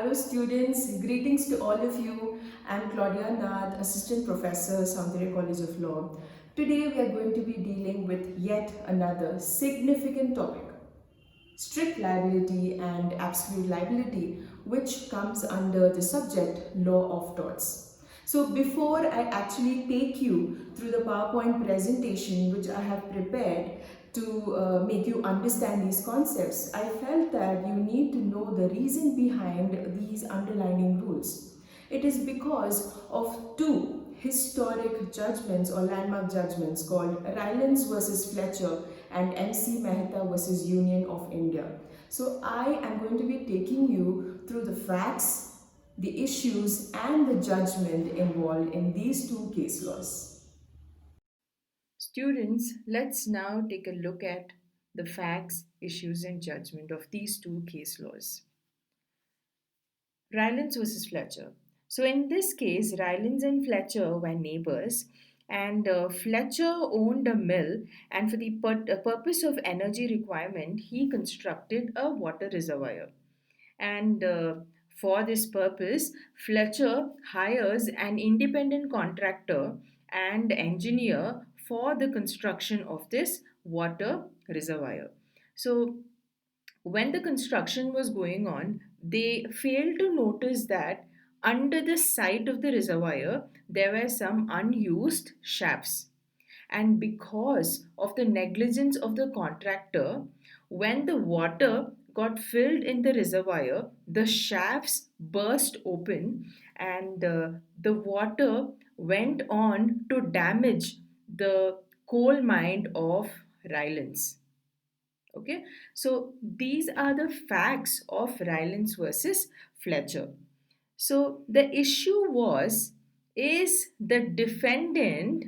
Hello students, greetings to all of you. I'm Claudia Nadh, Assistant Professor, Soundarya College of Law. Today we are going to be dealing with yet another significant topic, strict liability and absolute liability, which comes under the subject law of torts. So before I actually take you through the PowerPoint presentation which I have prepared to make you understand these concepts, I felt that you need to know the reason behind these underlying rules. It is because of two historic judgments or landmark judgments called Rylands versus Fletcher and MC Mehta versus Union of India. So I am going to be taking you through the facts, the issues and the judgment involved in these two case laws. Students, let's now take a look at the facts, issues and judgment of these two case laws. Rylands versus Fletcher. So, in this case, Rylands and Fletcher were neighbors, and Fletcher owned a mill, and for the purpose of energy requirement, he constructed a water reservoir. And for this purpose, Fletcher hires an independent contractor and engineer for the construction of this water reservoir. So, when the construction was going on, they failed to notice that under the site of the reservoir there were some unused shafts. And because of the negligence of the contractor, when the water got filled in the reservoir, the shafts burst open and the water went on to damage the coal mine of Rylands. Okay, so these are the facts of Rylands versus Fletcher. So the issue was, is the defendant,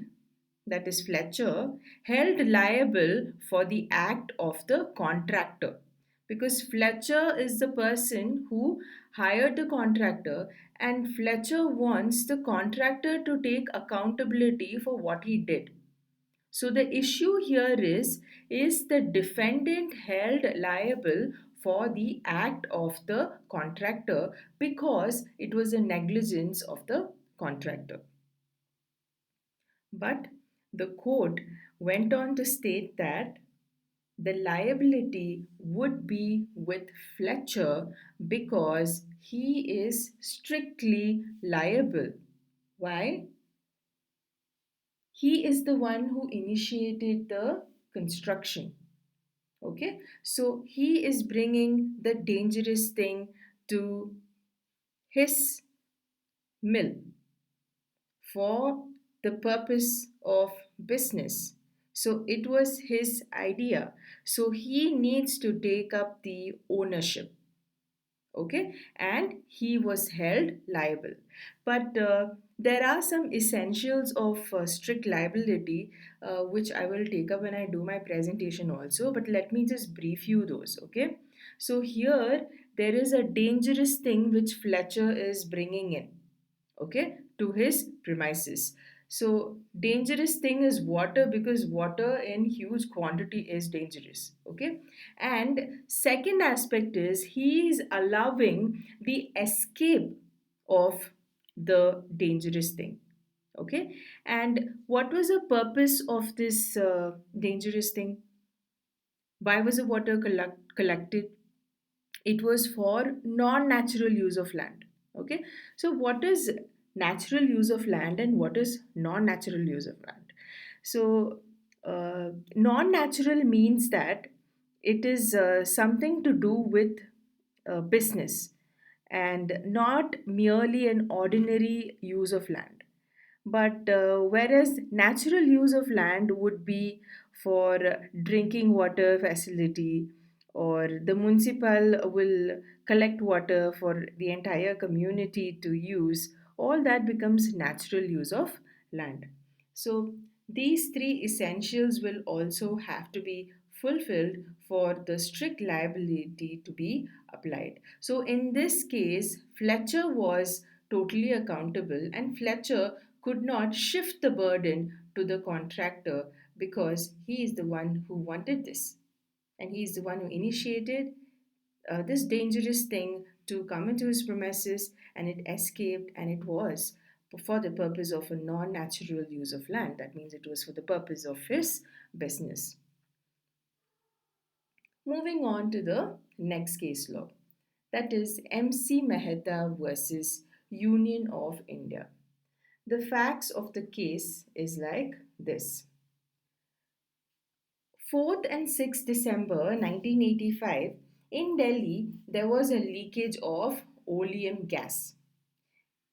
that is Fletcher, held liable for the act of the contractor? Because Fletcher is the person who hired the contractor, and Fletcher wants the contractor to take accountability for what he did. So the issue here is the defendant held liable for the act of the contractor because it was a negligence of the contractor. But the court went on to state that the liability would be with Fletcher because he is strictly liable. Why? He is the one who initiated the construction. Okay, so he is bringing the dangerous thing to his mill for the purpose of business. So it was his idea. So he needs to take up the ownership. Okay, and he was held liable. But there are some essentials of strict liability which I will take up when I do my presentation also, but let me just brief you those. Okay, so here there is a dangerous thing which Fletcher is bringing in, okay, to his premises. So dangerous thing is water, because water in huge quantity is dangerous. Okay, and second aspect is he is allowing the escape of the dangerous thing. Okay, and what was the purpose of this dangerous thing? Why was the water collected? It was for non-natural use of land. Okay, so what is natural use of land and what is non-natural use of land? So non-natural means that it is something to do with business and not merely an ordinary use of land. But whereas natural use of land would be for drinking water facility, or the municipal will collect water for the entire community to use, all that becomes natural use of land. So these three essentials will also have to be fulfilled for the strict liability to be applied. So in this case, Fletcher was totally accountable, and Fletcher could not shift the burden to the contractor because he is the one who wanted this, and he is the one who initiated this dangerous thing to come into his premises and it escaped, and it was for the purpose of a non natural use of land. That means it was for the purpose of his business. Moving on to the next case law, that is MC Mehta versus Union of India. The facts of the case is like this. 4th and 6th December 1985, in Delhi, there was a leakage of oleum gas.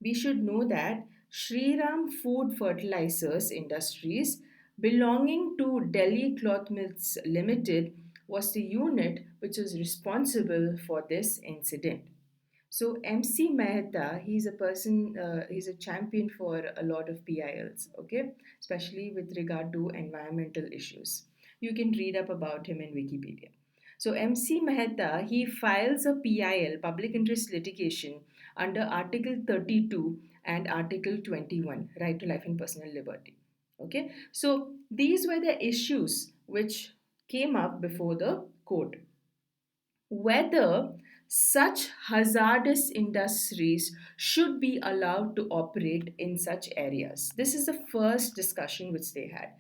We should know that Shriram Food Fertilizers Industries, belonging to Delhi Cloth Mills Limited, was the unit which was responsible for this incident. So MC Mehta, he's a person, he's a champion for a lot of PILs, okay, especially with regard to environmental issues. You can read up about him in Wikipedia. So MC Mehta, he files a PIL, public interest litigation, under Article 32 and Article 21, right to life and personal liberty. Okay, so these were the issues which came up before the court. Whether such hazardous industries should be allowed to operate in such areas. This is the first discussion which they had.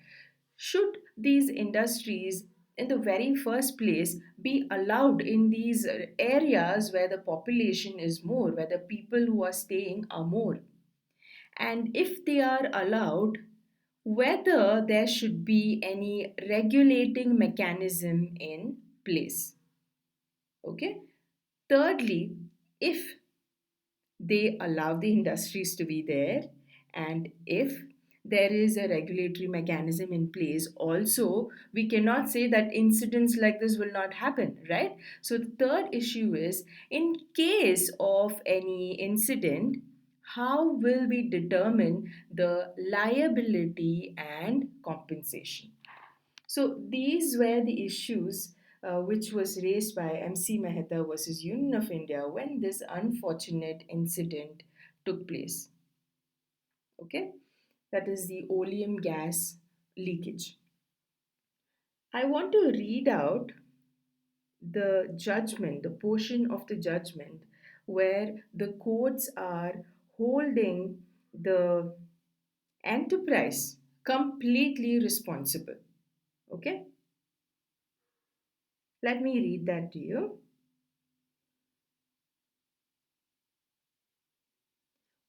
Should these industries, in the very first place, be allowed in these areas where the population is more, where the people who are staying are more? And if they are allowed, whether there should be any regulating mechanism in place. Okay. Thirdly, if they allow the industries to be there, and if there is a regulatory mechanism in place, also, we cannot say that incidents like this will not happen, right? So, the third issue is, in case of any incident, how will we determine the liability and compensation? So these were the issues which was raised by MC Mehta versus Union of India when this unfortunate incident took place. Okay, that is the oleum gas leakage. I want to read out the judgment, the portion of the judgment where the courts are holding the enterprise completely responsible. Okay, let me read that to you.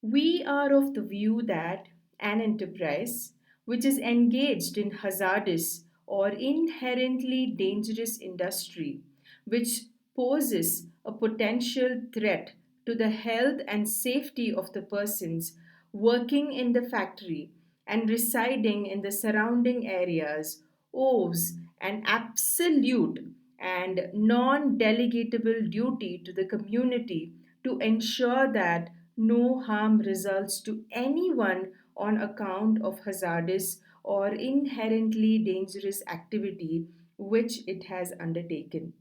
We are of the view that an enterprise which is engaged in hazardous or inherently dangerous industry, which poses a potential threat to the health and safety of the persons working in the factory and residing in the surrounding areas, owes an absolute and non delegatable duty to the community to ensure that no harm results to anyone on account of hazardous or inherently dangerous activity which it has undertaken.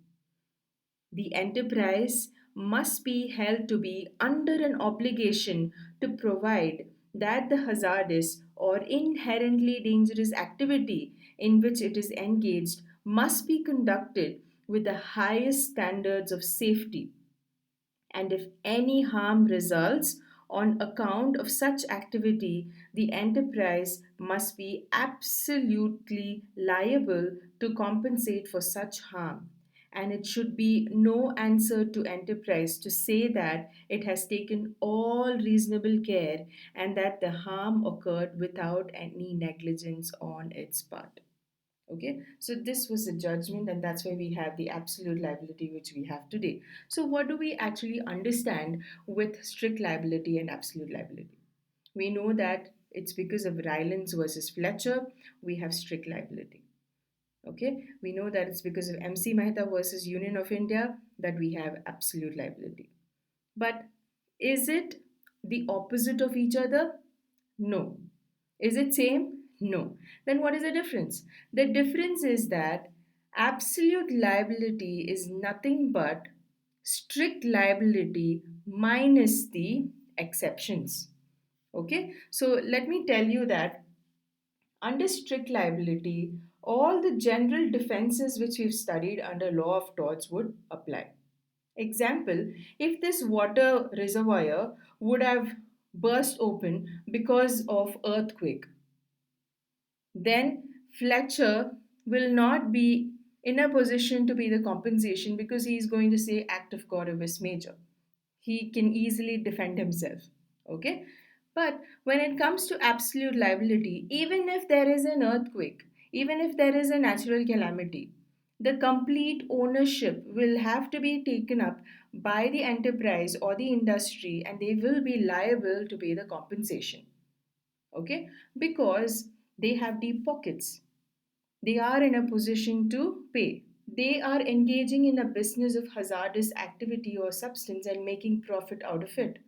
The enterprise must be held to be under an obligation to provide that the hazardous or inherently dangerous activity in which it is engaged must be conducted with the highest standards of safety, and if any harm results on account of such activity, the enterprise must be absolutely liable to compensate for such harm. And it should be no answer to enterprise to say that it has taken all reasonable care and that the harm occurred without any negligence on its part. Okay, so this was a judgment, and that's why we have the absolute liability which we have today. So, what do we actually understand with strict liability and absolute liability? We know that it's because of Rylands versus Fletcher, we have strict liability. Okay, we know that it's because of MC Mehta versus Union of India that we have absolute liability. But is it the opposite of each other? No. Is it same? No. Then what is the difference? The difference is that absolute liability is nothing but strict liability minus the exceptions. Okay? So let me tell you that under strict liability, all the general defenses which we've studied under law of torts would apply. Example, if this water reservoir would have burst open because of earthquake, then Fletcher will not be in a position to pay the compensation because he is going to say act of God vis major. He can easily defend himself. Okay? But when it comes to absolute liability, even if there is an earthquake, even if there is a natural calamity, the complete ownership will have to be taken up by the enterprise or the industry and they will be liable to pay the compensation. Okay? Because they have deep pockets, they are in a position to pay. They are engaging in a business of hazardous activity or substance and making profit out of it.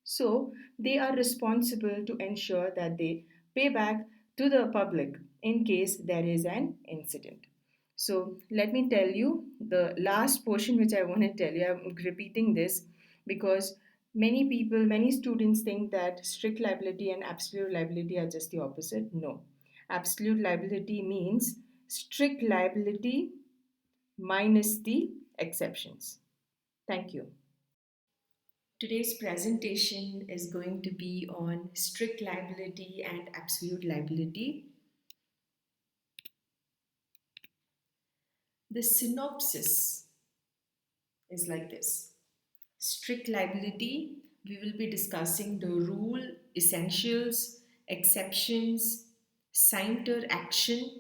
So, they are responsible to ensure that they pay back to the public in case there is an incident. So, let me tell you the last portion which I want to tell you. I'm repeating this because many people, many students think that strict liability and absolute liability are just the opposite. No. Absolute liability means strict liability minus the exceptions. Thank you. Today's presentation is going to be on strict liability and absolute liability. The synopsis is like this. Strict liability, we will be discussing the rule, essentials, exceptions, Scienter action.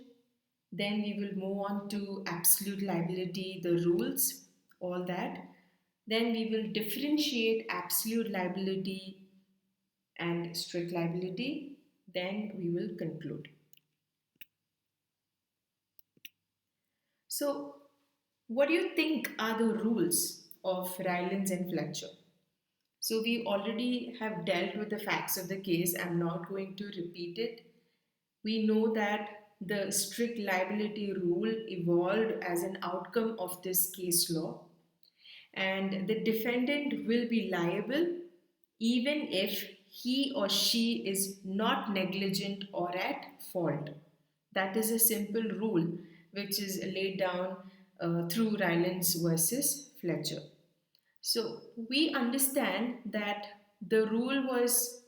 Then we will move on to absolute liability, the rules, all that. Then we will differentiate absolute liability and strict liability. Then we will conclude. So, what do you think are the rules of Rylands and Fletcher? So, we already have dealt with the facts of the case. I'm not going to repeat it. We know that the strict liability rule evolved as an outcome of this case law, and the defendant will be liable even if he or she is not negligent or at fault. That is a simple rule which is laid down through Rylands versus Fletcher. So we understand that the rule was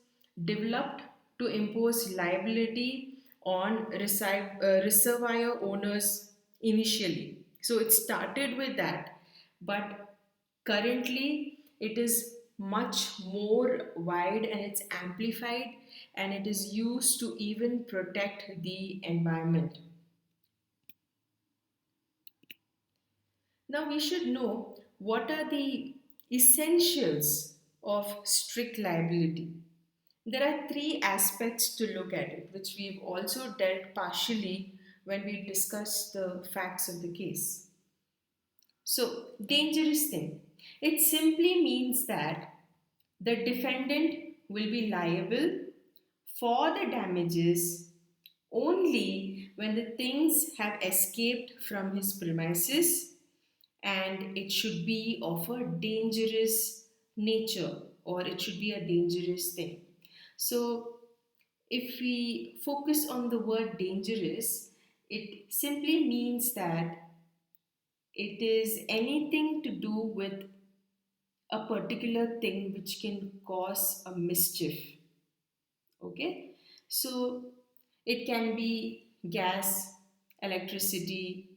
developed to impose liability on reservoir owners initially. So it started with that, but currently it is much more wide and it's amplified and it is used to even protect the environment. Now we should know what are the essentials of strict liability. There are three aspects to look at it, which we've also dealt partially when we discussed the facts of the case. So, dangerous thing. It simply means that the defendant will be liable for the damages only when the things have escaped from his premises and it should be of a dangerous nature or it should be a dangerous thing. So, if we focus on the word dangerous, it simply means that it is anything to do with a particular thing which can cause a mischief. Okay, so it can be gas, electricity,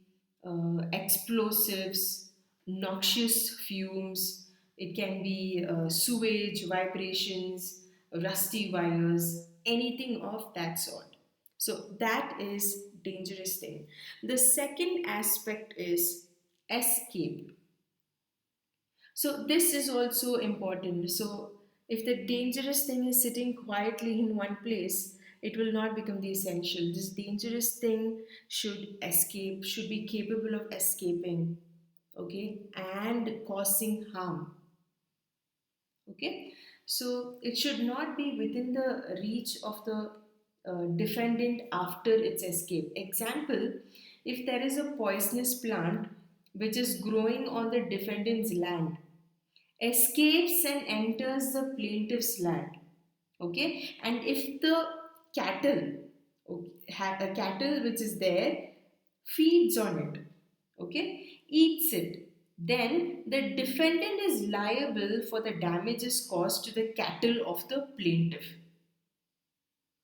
explosives, noxious fumes, it can be sewage, vibrations, rusty wires, anything of that sort. So that is dangerous thing. The second aspect is escape. So this is also important. So if the dangerous thing is sitting quietly in one place, it will not become the essential. This dangerous thing should escape, should be capable of escaping, okay, and causing harm. Okay, so it should not be within the reach of the defendant after its escape. Example, if there is a poisonous plant which is growing on the defendant's land, escapes and enters the plaintiff's land, okay, and if the cattle, a cattle which is there feeds on it, okay, eats it, then the defendant is liable for the damages caused to the cattle of the plaintiff.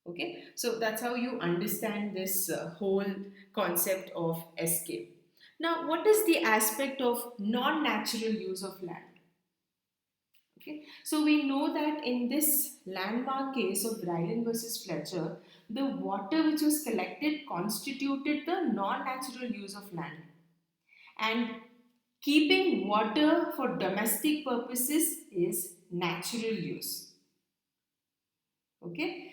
Okay, so that's how you understand this whole concept of escape. Now, what is the aspect of non natural use of land? Okay, so we know that in this landmark case of Ryland versus Fletcher, the water which was collected constituted the non natural use of land. And keeping water for domestic purposes is natural use. Okay,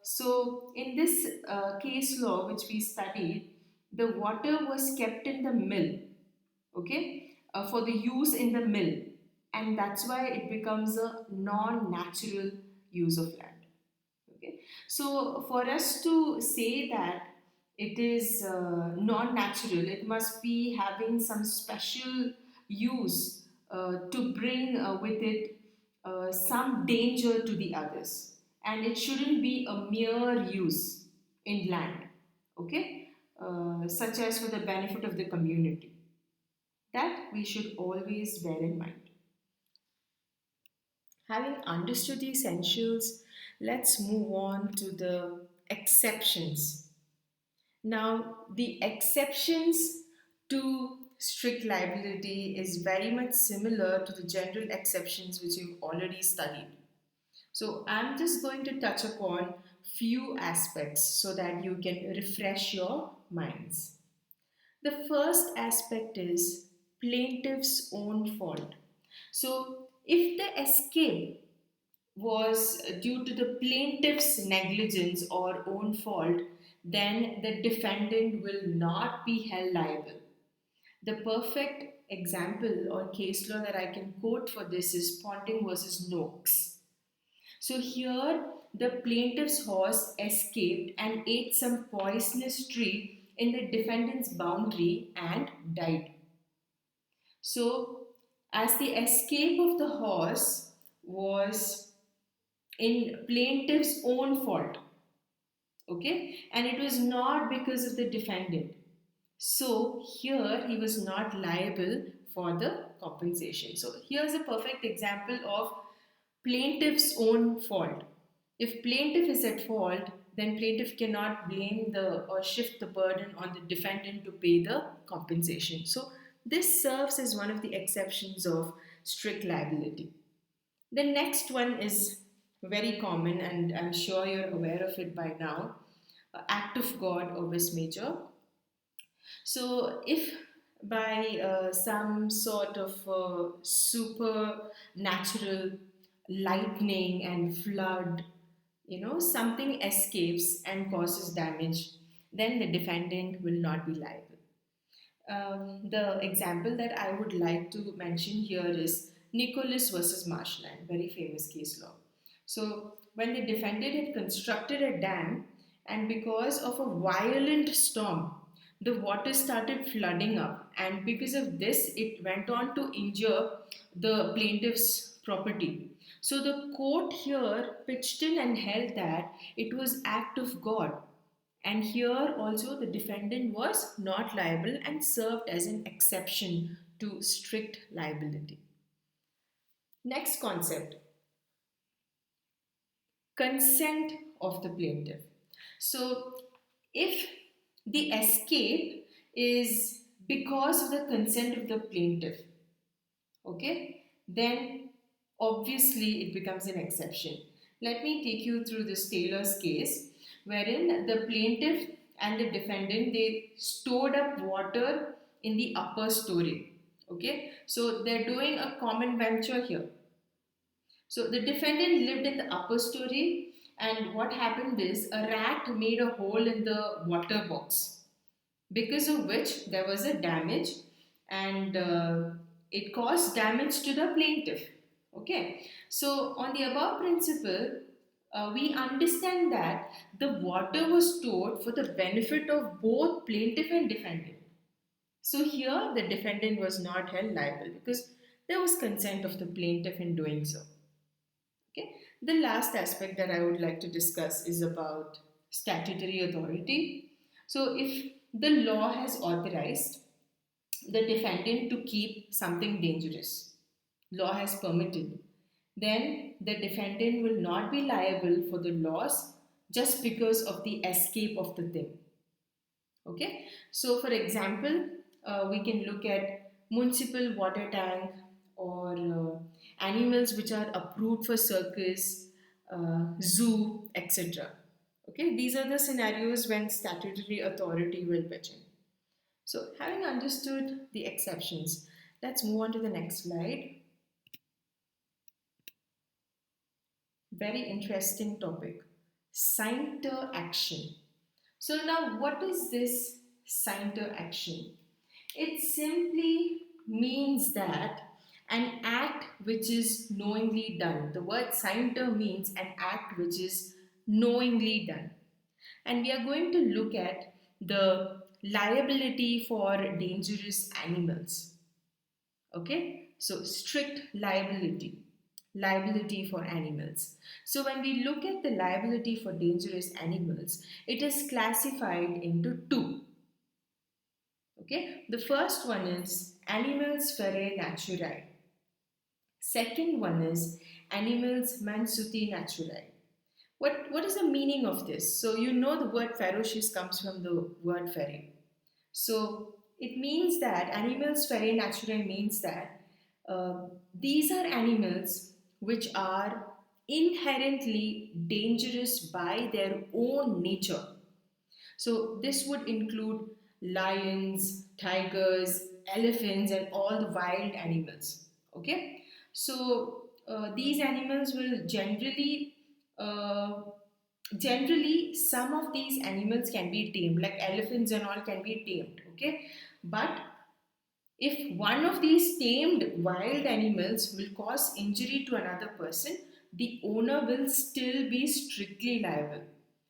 so in this case law which we studied, the water was kept in the mill, okay, for the use in the mill, and that's why it becomes a non-natural use of land. Okay, so for us to say that it is non-natural, it must be having some special use to bring with it some danger to the others, and it shouldn't be a mere use in land, okay, such as for the benefit of the community. That we should always bear in mind. Having understood the essentials, let's move on to the exceptions. Now, the exceptions to strict liability is very much similar to the general exceptions which you've already studied. So, I'm just going to touch upon few aspects so that you can refresh your minds. The first aspect is plaintiff's own fault. So, if the escape was due to the plaintiff's negligence or own fault, then the defendant will not be held liable. The perfect example or case law that I can quote for this is Ponting versus Noakes. So here, the plaintiff's horse escaped and ate some poisonous tree in the defendant's boundary and died. So, as the escape of the horse was in plaintiff's own fault, okay, and it was not because of the defendant, so here he was not liable for the compensation. So here's a perfect example of plaintiff's own fault. If plaintiff is at fault, then plaintiff cannot blame the or shift the burden on the defendant to pay the compensation. So this serves as one of the exceptions of strict liability. The next one is very common, and I'm sure you're aware of it by now. Act of God or vis major. So, if by some sort of supernatural lightning and flood, something escapes and causes damage, then the defendant will not be liable. The example that I would like to mention here is Nicholas versus Marshland, very famous case law. So, when the defendant had constructed a dam, and because of a violent storm, the water started flooding up, and because of this, it went on to injure the plaintiff's property. So, the court here pitched in and held that it was act of God, and here also the defendant was not liable and served as an exception to strict liability. Next concept, consent of the plaintiff. So, if the escape is because of the consent of the plaintiff, okay, then obviously it becomes an exception. Let me take you through this Taylor's case, wherein the plaintiff and the defendant, they stored up water in the upper story. Okay, so they're doing a common venture here. So the defendant lived in the upper story, and what happened is a rat made a hole in the water box, because of which there was a damage, and it caused damage to the plaintiff. Okay, so on the above principle, we understand that the water was stored for the benefit of both plaintiff and defendant. So here the defendant was not held liable because there was consent of the plaintiff in doing so. Okay. The last aspect that I would like to discuss is about statutory authority. So if the law has authorized the defendant to keep something dangerous, law has permitted, then the defendant will not be liable for the loss just because of the escape of the thing. Okay, so for example, we can look at municipal water tank or animals which are approved for circus, zoo, etc. Okay, these are the scenarios when statutory authority will pitch in. So, having understood the exceptions, let's move on to the next slide. Very interesting topic, Scienter action. So, now what is this Scienter action? It simply means that an act which is knowingly done. The word Scienter means an act which is knowingly done. And we are going to look at the liability for dangerous animals. Okay, so strict liability for animals. So when we look at the liability for dangerous animals, it is classified into two. Okay, the first one is animals ferae naturae. Second one is animals mansueti naturae. What is the meaning of this? So you know the word ferocious comes from the word fere. So it means that animals ferae naturae means that these are animals which are inherently dangerous by their own nature. So this would include lions, tigers, elephants, and all the wild animals. Okay, so these animals will uh, generally some of these animals can be tamed, like elephants and all can be tamed. Okay, but if one of these tamed wild animals will cause injury to another person, the owner will still be strictly liable.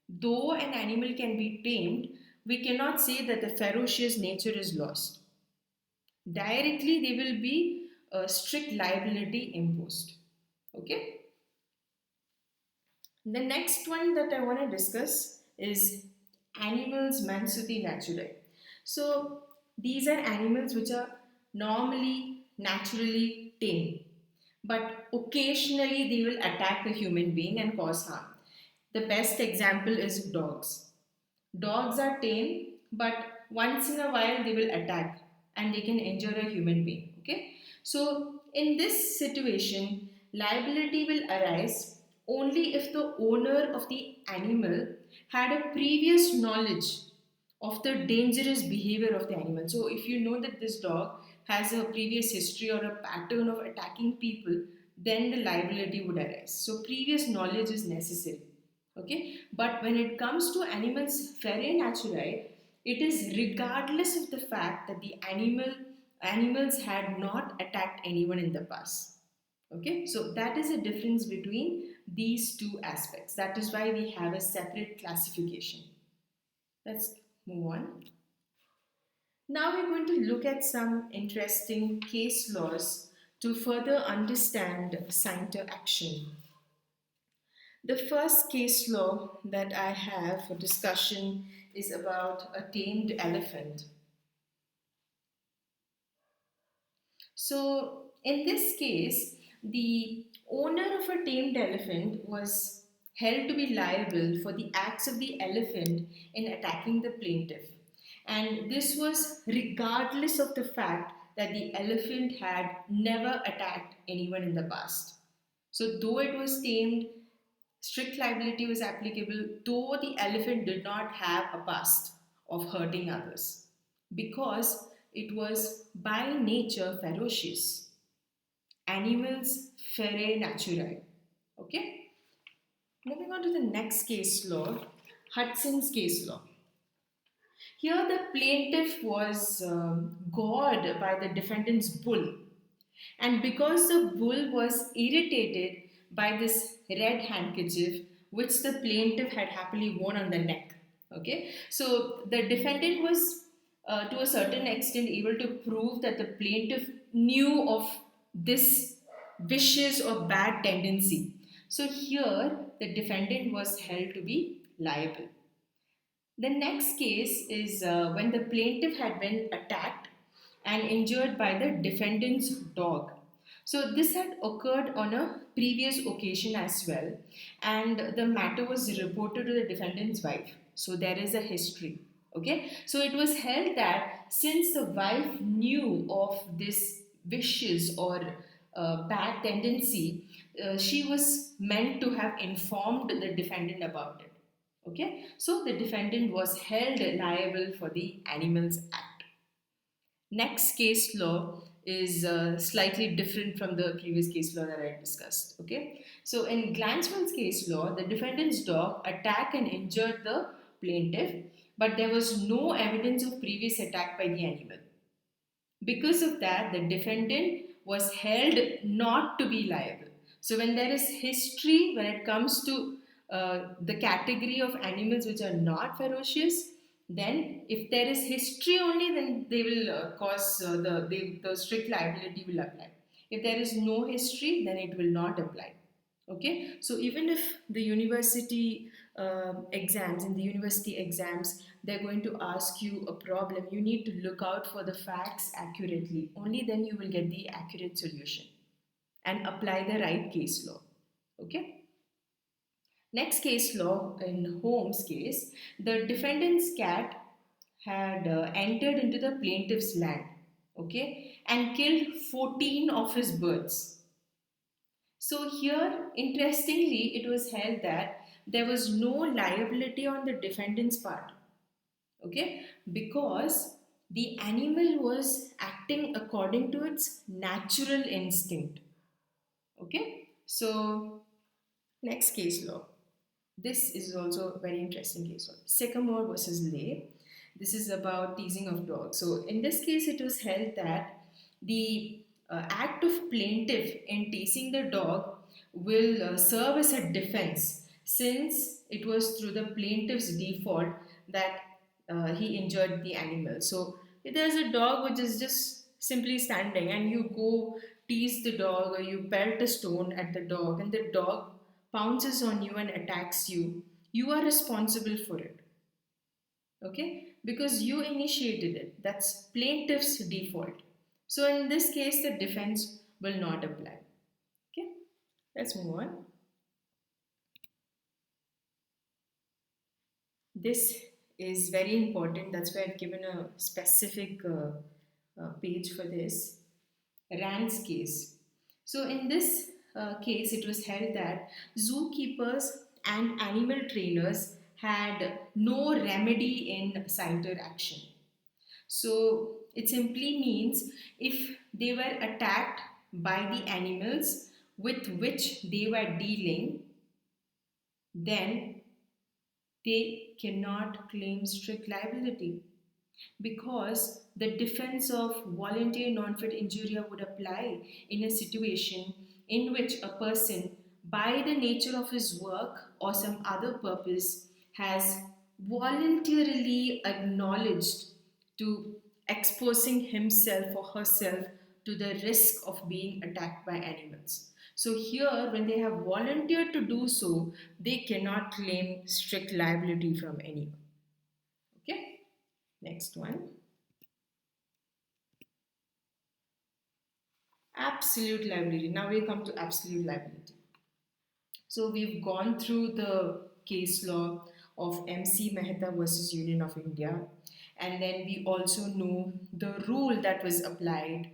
Though an animal can be tamed, we cannot say that the ferocious nature is lost. Directly, there will be a strict liability imposed. Okay. The next one that I want to discuss is animals mansueti naturae. So these are animals which are normally naturally tame, but occasionally they will attack a human being and cause harm. The best example is dogs. Dogs are tame, but once in a while they will attack and they can injure a human being. Okay, so in this situation, liability will arise only if the owner of the animal had a previous knowledge of the dangerous behavior of the animal. So, if you know that this dog has a previous history or a pattern of attacking people, then the liability would arise. So, previous knowledge is necessary. Okay, but when it comes to animals ferae naturae, it is regardless of the fact that the animals had not attacked anyone in the past. Okay, so that is a difference between these two aspects. That is why we have a separate classification. Let's move on. Now we're going to look at some interesting case laws to further understand Scienter action. The first case law that I have for discussion is about a tamed elephant. So, in this case, the owner of a tamed elephant was held to be liable for the acts of the elephant in attacking the plaintiff. And this was regardless of the fact that the elephant had never attacked anyone in the past. So, though it was tamed, strict liability was applicable, though the elephant did not have a past of hurting others, because it was by nature ferocious. Animals ferae naturae. Okay? Moving on to the next case law, Hudson's case law. Here, the plaintiff was gored by the defendant's bull, and because the bull was irritated by this red handkerchief, which the plaintiff had happily worn on the neck. Okay, so the defendant was to a certain extent able to prove that the plaintiff knew of this vicious or bad tendency. So here, the defendant was held to be liable. The next case is when the plaintiff had been attacked and injured by the defendant's dog. So, this had occurred on a previous occasion as well, and the matter was reported to the defendant's wife. So, there is a history. Okay, so it was held that since the wife knew of this vicious or bad tendency, she was meant to have informed the defendant about it. Okay, so the defendant was held liable for the Animals Act. Next case law is slightly different from the previous case law that I discussed. Okay, so in Glansman's case law, the defendant's dog attacked and injured the plaintiff, but there was no evidence of previous attack by the animal. Because of that, the defendant was held not to be liable. So, when there is history, when it comes to the category of animals which are not ferocious, then if there is history only, then they will cause the strict liability will apply. If there is no history, then it will not apply. Okay, so even if the university exams, in the university exams, they're going to ask you a problem, you need to look out for the facts accurately. Only then you will get the accurate solution and apply the right case law. Okay. Next case law in Holmes' case, the defendant's cat had entered into the plaintiff's land, okay, and killed 14 of his birds. So, here, interestingly, it was held that there was no liability on the defendant's part, okay, because the animal was acting according to its natural instinct, okay. So, next case law. This is also a very interesting case law. Sycamore versus Lay. This is about teasing of dogs. So, in this case, it was held that the act of plaintiff in teasing the dog will serve as a defense, since it was through the plaintiff's default that he injured the animal. So, if there's a dog which is just simply standing and you go tease the dog or you pelt a stone at the dog and the dog pounces on you and attacks you, you are responsible for it. Okay? Because you initiated it. That's plaintiff's default. So in this case, the defense will not apply. Okay? Let's move on. This is very important. That's why I've given a specific page for this. Rand's case. So, in this case, it was held that zookeepers and animal trainers had no remedy in Scienter action. So, it simply means if they were attacked by the animals with which they were dealing, then they cannot claim strict liability, because the defense of voluntary non-fit injuria would apply in a situation in which a person, by the nature of his work or some other purpose, has voluntarily acknowledged to exposing himself or herself to the risk of being attacked by animals. So here, when they have volunteered to do so, they cannot claim strict liability from anyone. Okay, next one. Absolute liability. Now we come to absolute liability. So we've gone through the case law of MC Mehta versus Union of India, and then we also know the rule that was applied.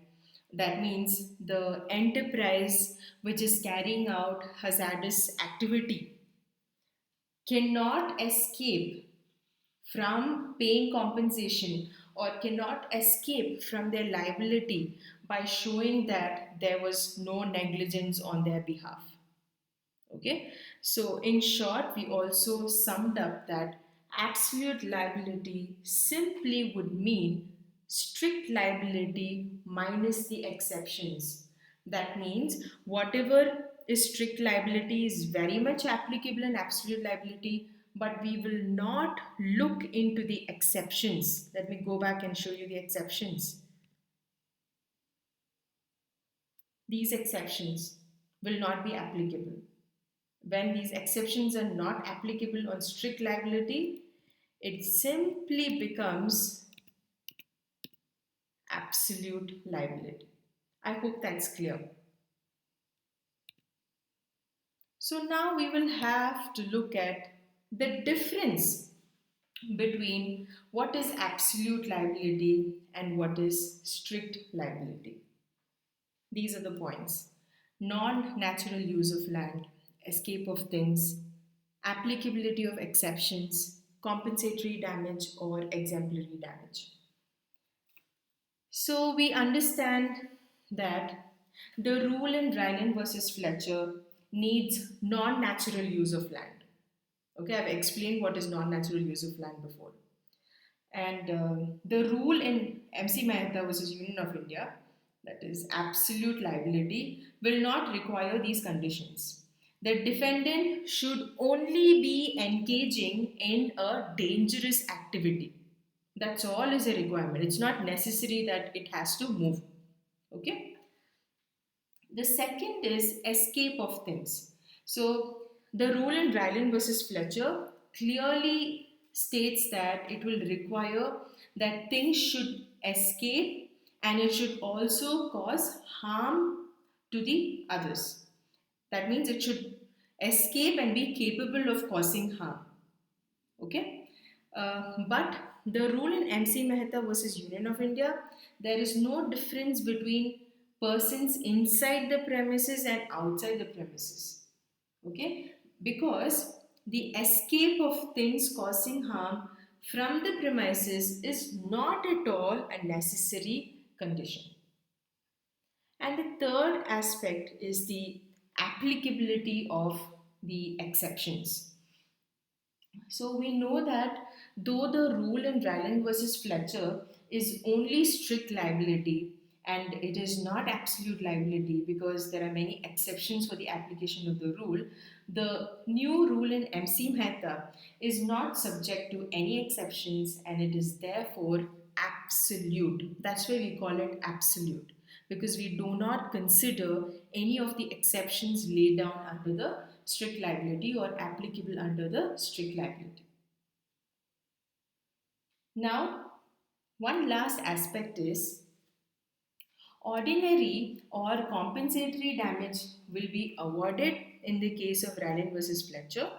That means the enterprise which is carrying out hazardous activity cannot escape from paying compensation or cannot escape from their liability by showing that there was no negligence on their behalf. Okay, so in short, we also summed up that absolute liability simply would mean strict liability minus the exceptions. That means whatever is strict liability is very much applicable in absolute liability, but we will not look into the exceptions. Let me go back and show you the exceptions. These exceptions will not be applicable. When these exceptions are not applicable on strict liability, it simply becomes absolute liability. I hope that's clear. So now we will have to look at the difference between what is absolute liability and what is strict liability. These are the points: non natural use of land, escape of things, applicability of exceptions, compensatory damage, or exemplary damage. So we understand that the rule in Ryland versus Fletcher needs non natural use of land. Okay, I've explained what is non natural use of land before. And the rule in MC Mehta versus Union of India, that is absolute liability, will not require these conditions. The defendant should only be engaging in a dangerous activity. That's all is a requirement. It's not necessary that it has to move. Okay. The second is escape of things. So the rule in Ryland versus Fletcher clearly states that it will require that things should escape and it should also cause harm to the others. That means it should escape and be capable of causing harm. Okay, but the rule in MC Mehta versus Union of India, there is no difference between persons inside the premises and outside the premises. Okay, because the escape of things causing harm from the premises is not at all a necessary condition. And the third aspect is the applicability of the exceptions. So we know that though the rule in Ryland versus Fletcher is only strict liability and it is not absolute liability because there are many exceptions for the application of the rule, the new rule in MC Mehta is not subject to any exceptions and it is therefore absolute. That's why we call it absolute, because we do not consider any of the exceptions laid down under the strict liability or applicable under the strict liability. Now, one last aspect is ordinary or compensatory damage will be awarded in the case of Ryland versus Fletcher,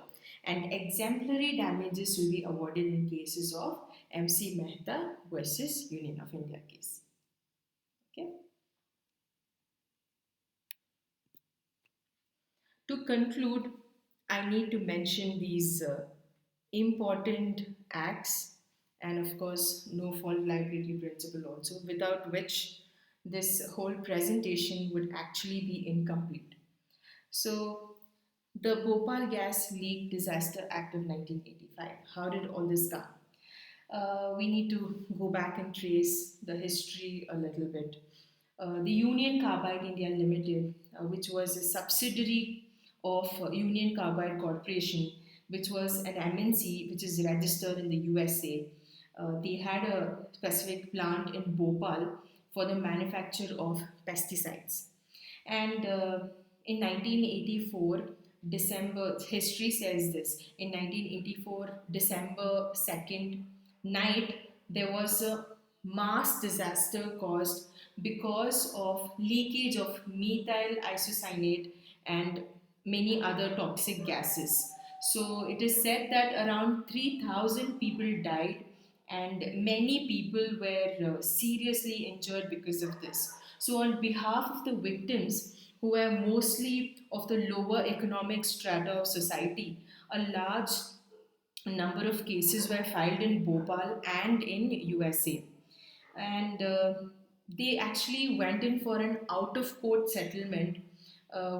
and exemplary damages will be awarded in cases of MC Mehta versus Union of India case. Okay. To conclude, I need to mention these important acts and, of course, no fault liability principle also, without which this whole presentation would actually be incomplete. So, the Bhopal Gas Leak Disaster Act of 1985. How did all this come? We need to go back and trace the history a little bit. The Union Carbide India Limited, which was a subsidiary of Union Carbide Corporation, which was an MNC which is registered in the USA. They had a specific plant in Bhopal for the manufacture of pesticides. And in 1984, December, history says this, in 1984, December 2nd night, there was a mass disaster caused because of leakage of methyl isocyanate and many other toxic gases. So it is said that around 3,000 people died and many people were seriously injured because of this. So, on behalf of the victims, who were mostly of the lower economic strata of society, a large number of cases were filed in Bhopal and in USA. And they actually went in for an out of court settlement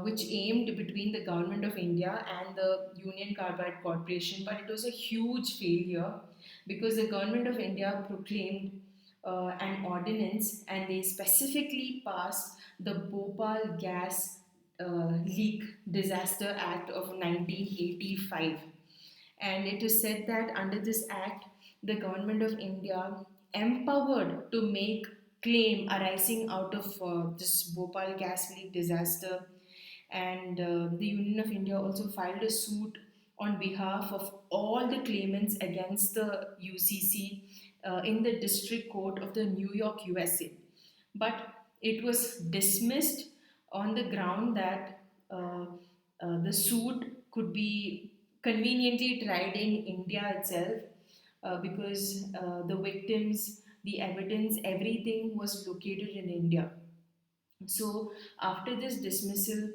which aimed between the government of India and the Union Carbide Corporation, but it was a huge failure because the government of India proclaimed an ordinance and they specifically passed the Bhopal Gas Leak Disaster Act of 1985. And it is said that under this act, the government of India empowered to make claim arising out of this Bhopal gas leak disaster. And the Union of India also filed a suit on behalf of all the claimants against the UCC in the District Court of the New York, USA. but it was dismissed on the ground that uh, the suit could be conveniently tried in India itself, because the victims, the evidence, everything was located in India. So, after this dismissal,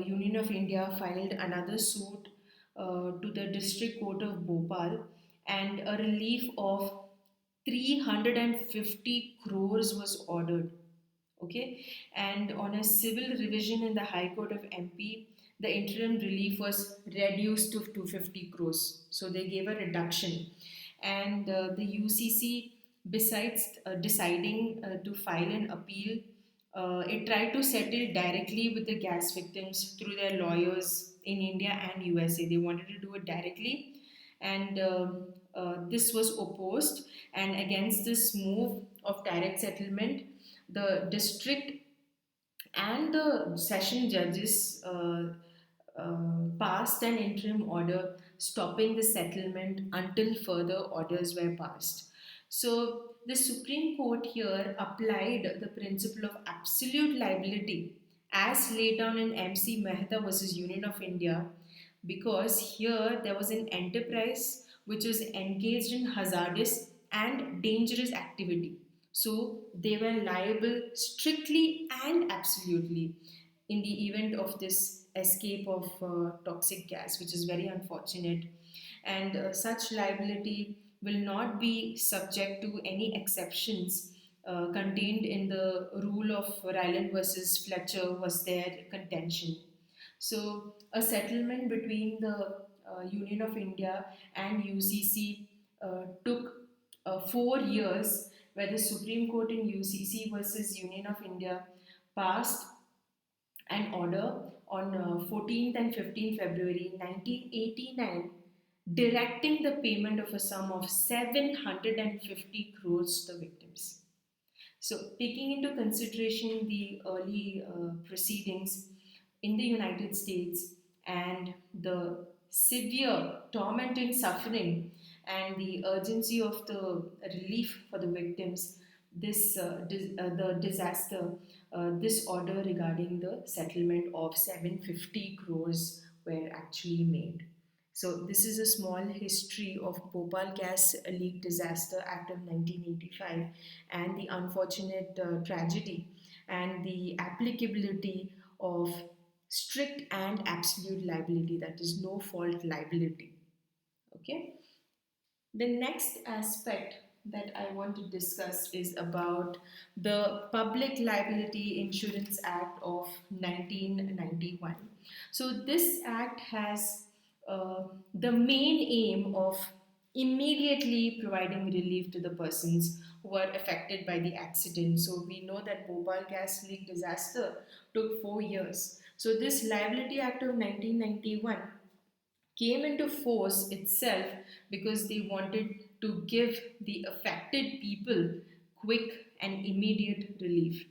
Union of India filed another suit to the District Court of Bhopal, and a relief of 350 crores was ordered. Okay, and on a civil revision in the High Court of MP, the interim relief was reduced to 250 crores. So they gave a reduction, and the UCC, besides deciding to file an appeal, it tried to settle directly with the gas victims through their lawyers in India and USA. They wanted to do it directly, and this was opposed. And against this move of direct settlement, the district and the session judges passed an interim order stopping the settlement until further orders were passed. So, the Supreme Court here applied the principle of absolute liability as laid down in MC Mehta versus Union of India, because here there was an enterprise which was engaged in hazardous and dangerous activity. So they were liable strictly and absolutely in the event of this escape of toxic gas, which is very unfortunate. And such liability will not be subject to any exceptions contained in the rule of Ryland versus Fletcher was their contention. So, a settlement between the Union of India and UCC took 4 years, where the Supreme Court in UCC versus Union of India passed an order on 14th and 15th February 1989 directing the payment of a sum of 750 crores to the victims. So, taking into consideration the early proceedings in the United States and the severe tormenting suffering and the urgency of the relief for the victims, the disaster, this order regarding the settlement of 750 crores were actually made. So, this is a small history of Bhopal Gas Leak Disaster Act of 1985 and the unfortunate tragedy and the applicability of strict and absolute liability, that is, no fault liability. Okay. The next aspect that I want to discuss is about the Public Liability Insurance Act of 1991. So, this act has the main aim of immediately providing relief to the persons who are affected by the accident. So, we know that Bhopal gas leak disaster took 4 years. So, this Liability Act of 1991 came into force itself because they wanted to give the affected people quick and immediate relief.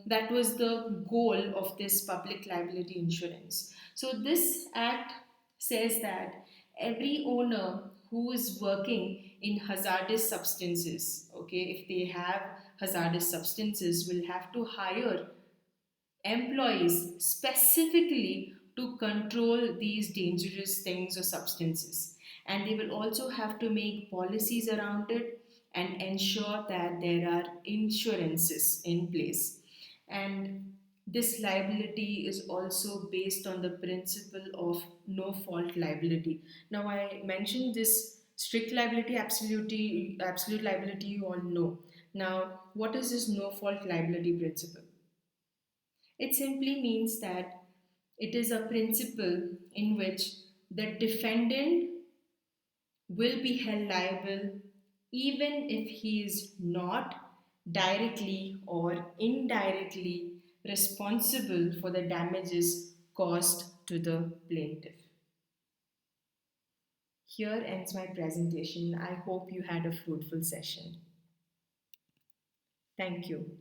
That was the goal of this public liability insurance. So, this act says that every owner who is working in hazardous substances, okay, if they have hazardous substances, will have to hire employees specifically to control these dangerous things or substances. And they will also have to make policies around it and ensure that there are insurances in place. And this liability is also based on the principle of no fault liability. Now, I mentioned this strict liability, absolute liability, you all know. Now, what is this no fault liability principle? It simply means that it is a principle in which the defendant will be held liable even if he is not directly or indirectly responsible for the damages caused to the plaintiff. Here ends my presentation. I hope you had a fruitful session. Thank you.